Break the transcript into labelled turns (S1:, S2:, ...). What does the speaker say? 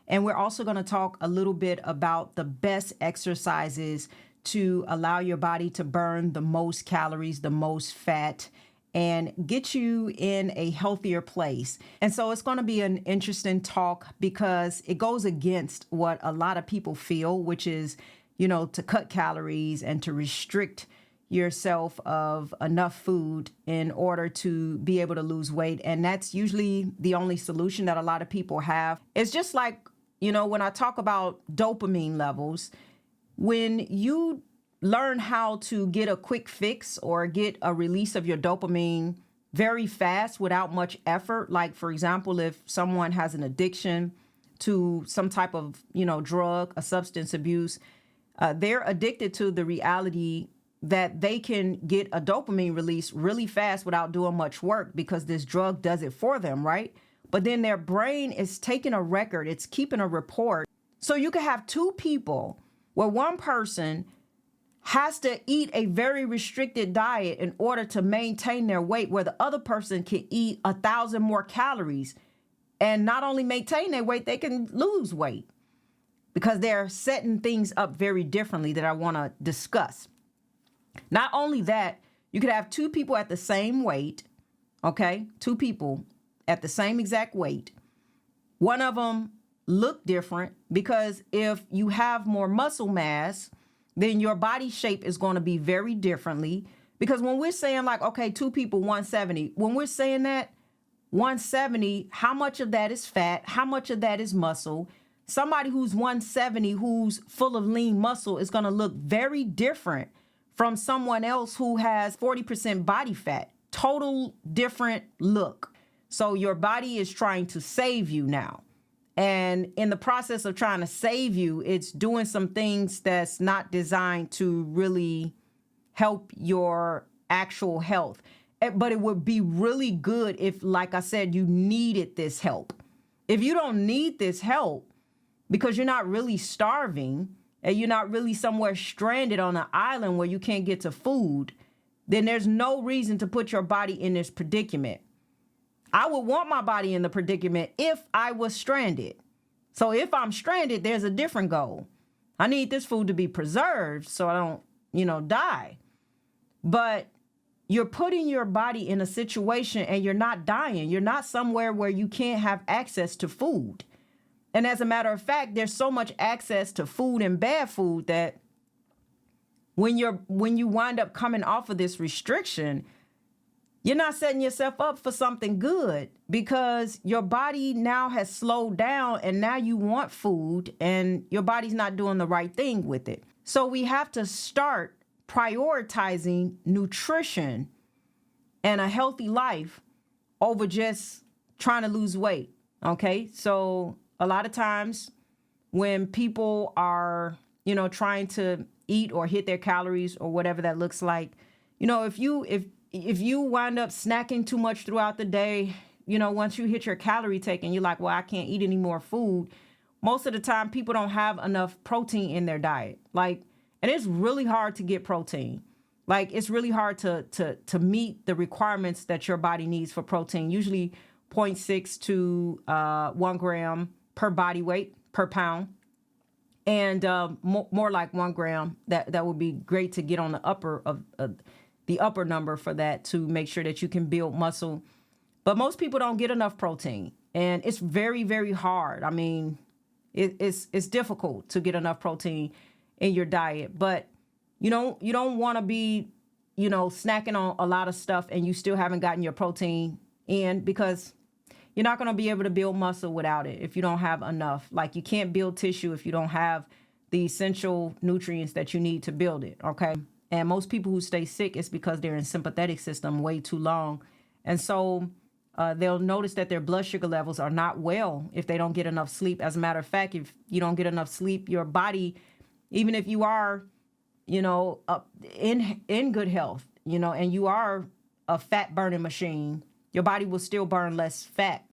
S1: And we're also going to talk a little bit about the best exercises to allow your body to burn the most calories, the most fat, and get you in a healthier place. And so it's going to be an interesting talk because it goes against what a lot of people feel, which is, to cut calories and to restrict yourself of enough food in order to be able to lose weight. And that's usually the only solution that a lot of people have. It's just like, when I talk about dopamine levels, when you learn how to get a quick fix or get a release of your dopamine very fast without much effort, like, for example, if someone has an addiction to some type of, drug, a substance abuse, they're addicted to the reality that they can get a dopamine release really fast without doing much work because this drug does it for them, right? But then their brain is taking a record, it's keeping a report. So you could have two people where one person has to eat a very restricted diet in order to maintain their weight, where the other person can eat 1,000 more calories and not only maintain their weight, they can lose weight because they're setting things up very differently that I want to discuss. Not only that, you could have two people at the same weight, okay? Two people at the same exact weight. One of them look different because if you have more muscle mass, then your body shape is going to be very differently. Because when we're saying like, okay, two people, 170, when we're saying that 170, how much of that is fat? How much of that is muscle? Somebody who's 170, who's full of lean muscle is going to look very different from someone else who has 40% body fat. Total different look. So your body is trying to save you now. And in the process of trying to save you, it's doing some things that's not designed to really help your actual health. But it would be really good if, like I said, you needed this help. If you don't need this help because you're not really starving and you're not really somewhere stranded on an island where you can't get to food, then there's no reason to put your body in this predicament. I would want my body in the predicament if I was stranded. So if I'm stranded, there's a different goal. I need this food to be preserved so I don't, die. But you're putting your body in a situation and you're not dying. You're not somewhere where you can't have access to food. And as a matter of fact, there's so much access to food and bad food that when you wind up coming off of this restriction, you're not setting yourself up for something good because your body now has slowed down and now you want food and your body's not doing the right thing with it. So we have to start prioritizing nutrition and a healthy life over just trying to lose weight. Okay. So a lot of times when people are, trying to eat or hit their calories or whatever that looks like, if you wind up snacking too much throughout the day, once you hit your calorie take and you're like, well, I can't eat any more food. Most of the time, people don't have enough protein in their diet. And it's really hard to get protein. It's really hard to meet the requirements that your body needs for protein, usually 0.6 to 1 gram per body weight per pound. And more like 1 gram. That would be great to get on the upper number for that to make sure that you can build muscle. But most people don't get enough protein. And it's very, very hard. I mean, it's difficult to get enough protein in your diet. But you don't want to be, snacking on a lot of stuff and you still haven't gotten your protein in because you're not going to be able to build muscle without it if you don't have enough. You can't build tissue if you don't have the essential nutrients that you need to build it. Okay. And most people who stay sick is because they're in sympathetic system way too long. And so they'll notice that their blood sugar levels are not well if they don't get enough sleep. As a matter of fact, if you don't get enough sleep, your body, even if you are, in good health, and you are a fat burning machine, your body will still burn less fat